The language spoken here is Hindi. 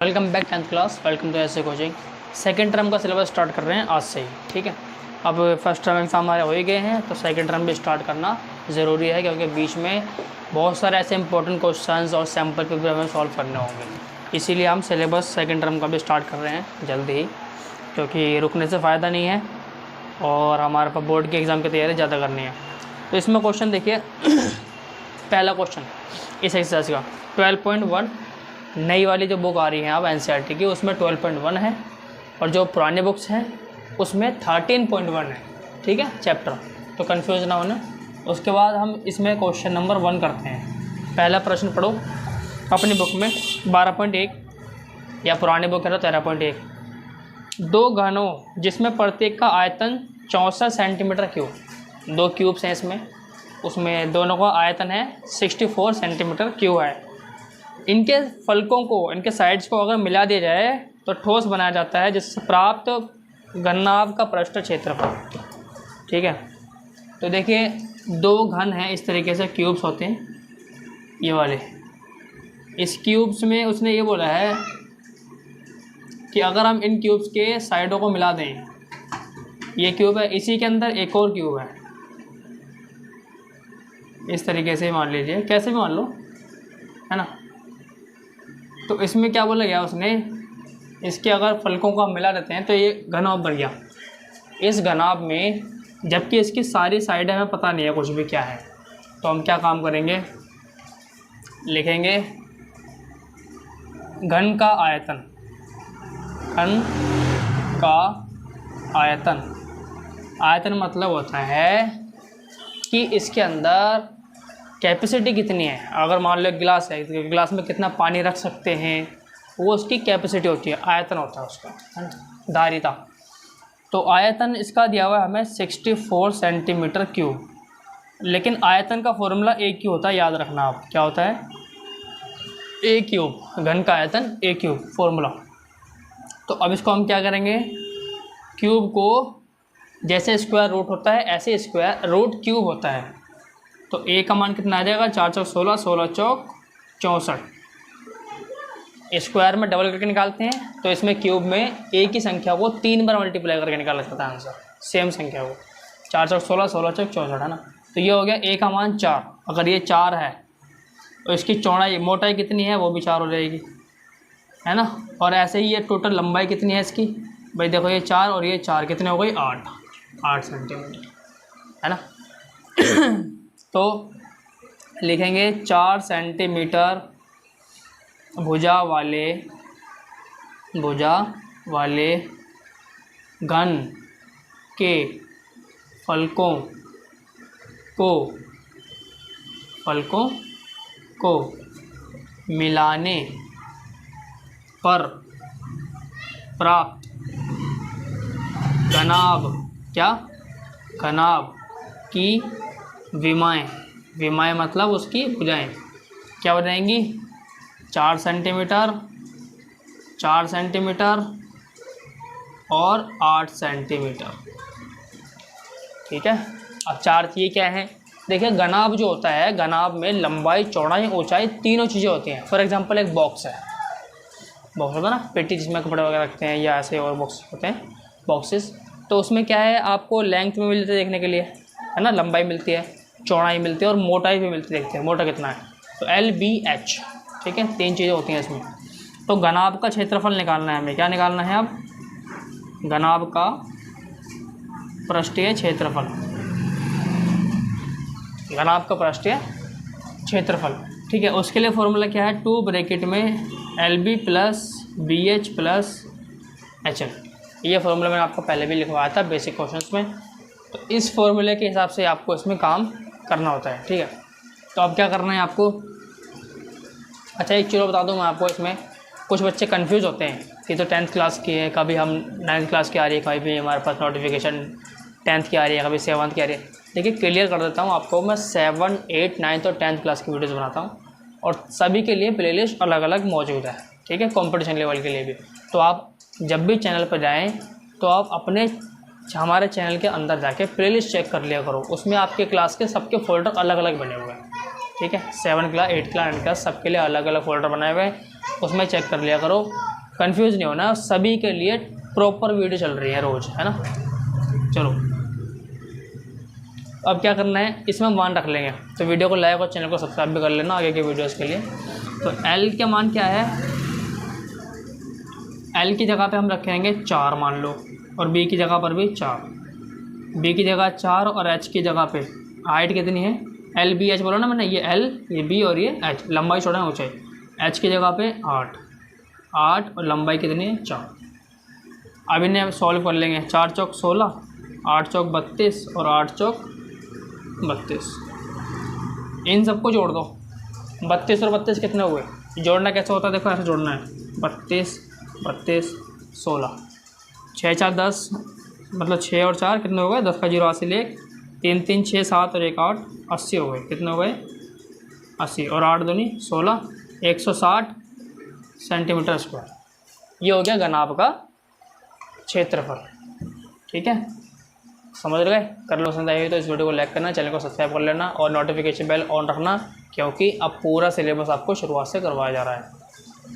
Welcome back 10th class. Welcome to ऐसे कोचिंग। सेकेंड टर्म का सिलेबस स्टार्ट कर रहे हैं आज से ही। ठीक है, अब फर्स्ट टर्म एग्ज़ाम हमारे हो ही गए हैं तो सेकेंड टर्म भी स्टार्ट करना ज़रूरी है, क्योंकि बीच में बहुत सारे ऐसे इंपॉर्टेंट क्वेश्चंस और सैम्पल पेपर हमें सॉल्व करने होंगे। इसीलिए हम सिलेबस सेकेंड टर्म का भी स्टार्ट कर रहे हैं जल्दी ही, क्योंकि रुकने से फ़ायदा नहीं है और हमारे पास बोर्ड की एग्ज़ाम की तैयारी ज़्यादा करनी है। तो इसमें क्वेश्चन देखिए पहला क्वेश्चन इस एक्सरसाइज का 12.1 नई वाली जो बुक आ रही है अब एनसीईआरटी की, उसमें 12.1 है और जो पुराने बुक्स हैं उसमें 13.1 है। ठीक है चैप्टर, तो कंफ्यूज ना होना। उसके बाद हम इसमें क्वेश्चन नंबर 1 करते हैं। पहला प्रश्न पढ़ो अपनी बुक में 12.1 या पुराने बुक है तो 13.1। दो घनों जिसमें प्रत्येक का आयतन 64 सेंटीमीटर क्यूब, दो क्यूब्स हैं इसमें, उसमें दोनों का आयतन है 64 सेंटीमीटर क्यूब है। इनके फलकों को, इनके साइड्स को अगर मिला दिया जाए तो ठोस बनाया जाता है, जिससे प्राप्त घनाभ का पृष्ठ क्षेत्रफल। ठीक है, तो देखिए दो घन हैं इस तरीके से, क्यूब्स होते हैं ये वाले। इस क्यूब्स में उसने ये बोला है कि अगर हम इन क्यूब्स के साइडों को मिला दें, ये क्यूब है, इसी के अंदर एक और क्यूब है, इस तरीके से मान लीजिए, कैसे भी मान लो, है ना। तो इसमें क्या बोला गया उसने, इसके अगर फलकों को हम मिला देते हैं तो ये घनाभ बन गया। इस घनाभ में, जबकि इसकी सारी साइडें हमें पता नहीं है कुछ भी क्या है, तो हम क्या काम करेंगे, लिखेंगे घन का आयतन, घन का आयतन। आयतन मतलब होता है कि इसके अंदर कैपेसिटी कितनी है। अगर मान लो गिलास है तो गिलास में कितना पानी रख सकते हैं, वो उसकी कैपेसिटी होती है, आयतन होता है उसका, है ना, धारिता। तो आयतन इसका दिया हुआ है हमें 64 सेंटीमीटर क्यूब। लेकिन आयतन का फॉर्मूला एक ही होता है, याद रखना आप, क्या होता है, ए क्यूब। घन का आयतन ए क्यूब फॉर्मूला। तो अब इसको हम क्या करेंगे, क्यूब को जैसे स्क्वायर रूट होता है ऐसे स्क्वायर रूट क्यूब होता है। तो ए का मान कितना आ जाएगा, 4 चौक 16, 16 चौक 64। स्क्वायर में डबल करके निकालते हैं तो इसमें क्यूब में ए की संख्या को 3 बार मल्टीप्लाई करके निकाला जाता है आंसर, सेम संख्या को। 4 चौक 16, 16 चौक 64, है ना। तो ये हो गया ए का मान 4। अगर ये 4 है तो इसकी चौड़ाई, मोटाई कितनी है, वो भी 4 हो जाएगी, है ना। और ऐसे ही ये टोटल लंबाई कितनी है इसकी, भाई देखो ये 4 और ये 4 कितने हो गई, 8 सेंटीमीटर, है ना। तो लिखेंगे 4 सेंटीमीटर भुजा वाले घन के फलकों को मिलाने पर प्राप्त घनाभ, क्या, घनाभ की विमाएँ मतलब उसकी भुजाएं क्या हो जाएंगी, 4 सेंटीमीटर, 4 सेंटीमीटर और 8 सेंटीमीटर। ठीक है, अब 4 ये क्या है, देखिए घनाभ जो होता है, घनाभ में लंबाई, चौड़ाई, ऊंचाई तीनों चीज़ें होती हैं। फॉर एग्जांपल एक बॉक्स है, बॉक्स होता है ना, पेटी जिसमें कपड़े वगैरह रखते हैं, या ऐसे और बॉक्स होते हैं, बॉक्सेस। तो उसमें क्या है, आपको लेंथ में मिलती है देखने के लिए, है ना, लंबाई मिलती है, चौड़ाई मिलती है और मोटाई भी मिलती है, देखते हैं मोटा कितना है, तो LBH। ठीक है, 3 चीज़ें होती हैं इसमें। तो घनाभ का क्षेत्रफल निकालना है हमें, क्या निकालना है अब, घनाभ का पृष्ठीय क्षेत्रफल, घनाभ का पृष्ठीय क्षेत्रफल। ठीक है, उसके लिए फॉर्मूला क्या है, 2 ब्रैकेट में LB + BH + HL। ये फॉर्मूला मैंने आपको पहले भी लिखवाया था बेसिक क्वेश्चंस में। तो इस फॉर्मूले के हिसाब से आपको इसमें काम करना होता है। ठीक है, तो अब क्या करना है आपको, अच्छा एक चीज़ बता दूं मैं आपको, इसमें कुछ बच्चे कंफ्यूज होते हैं कि तो 10th क्लास की है, कभी हम 9th क्लास की आ रही है, कभी भी हमारे पास नोटिफिकेशन 10th की आ रही है, कभी 7th की आ रही है। देखिए क्लियर कर देता हूँ आपको, मैं 7, 8, 9 और 10th क्लास की वीडियोज़ बनाता हूँ और सभी के लिए प्लेलिस्ट अलग अलग मौजूद है। ठीक है, कॉम्पिटिशन लेवल के लिए भी। तो आप जब भी चैनल पर जाएँ तो आप अपने हमारे चैनल के अंदर जाके प्लेलिस्ट चेक कर लिया करो, उसमें आपके क्लास के सबके फोल्डर अलग अलग बने हुए हैं। ठीक है, 7 क्लास, 8 क्लास, 9 क्लास सबके लिए अलग अलग फोल्डर बनाए हुए हैं, उसमें चेक कर लिया करो कंफ्यूज नहीं होना, सभी के लिए प्रॉपर वीडियो चल रही है रोज़, है ना। चलो अब क्या करना है, इसमें मान रख लेंगे। तो वीडियो को लाइक और चैनल को सब्सक्राइब भी कर लेना आगे के वीडियोस के लिए। तो L का मान क्या है, L की जगह पे हम रखेंगे 4 मान लो, और B की जगह पर भी 4, B की जगह 4 और H की जगह पे हाइट कितनी है, L B H बोला ना मैंने, ये L ये B और ये H, लंबाई छोड़ा है ऊंचाई। H की जगह पे 8 और लंबाई कितनी है 4। अब इन्हें हम सॉल्व कर लेंगे। 4 चौक 16, 8 चौक 32 और 8 चौक 32। इन सबको जोड़ दो। 32 और 32 कितने हुए, जोड़ना कैसे होता है देखो, ऐसे जोड़ना है 32 32 16, 6 4 10, मतलब 6 और 4 कितने हो गए, 10 का 0 हासिल 1, 3 3 6 7 और 1 8, 80 हो गए। कितने हो गए 80, और 8 दूनी 16, 160 सेंटीमीटर स्क्वायर। ये हो गया घनाभ का क्षेत्रफल। ठीक है, समझ गए। कर लो पसंद आई तो इस वीडियो को लाइक करना, चैनल को सब्सक्राइब कर लेना और नोटिफिकेशन बेल ऑन रखना, क्योंकि अब पूरा सिलेबस आपको शुरुआत से करवाया जा रहा है।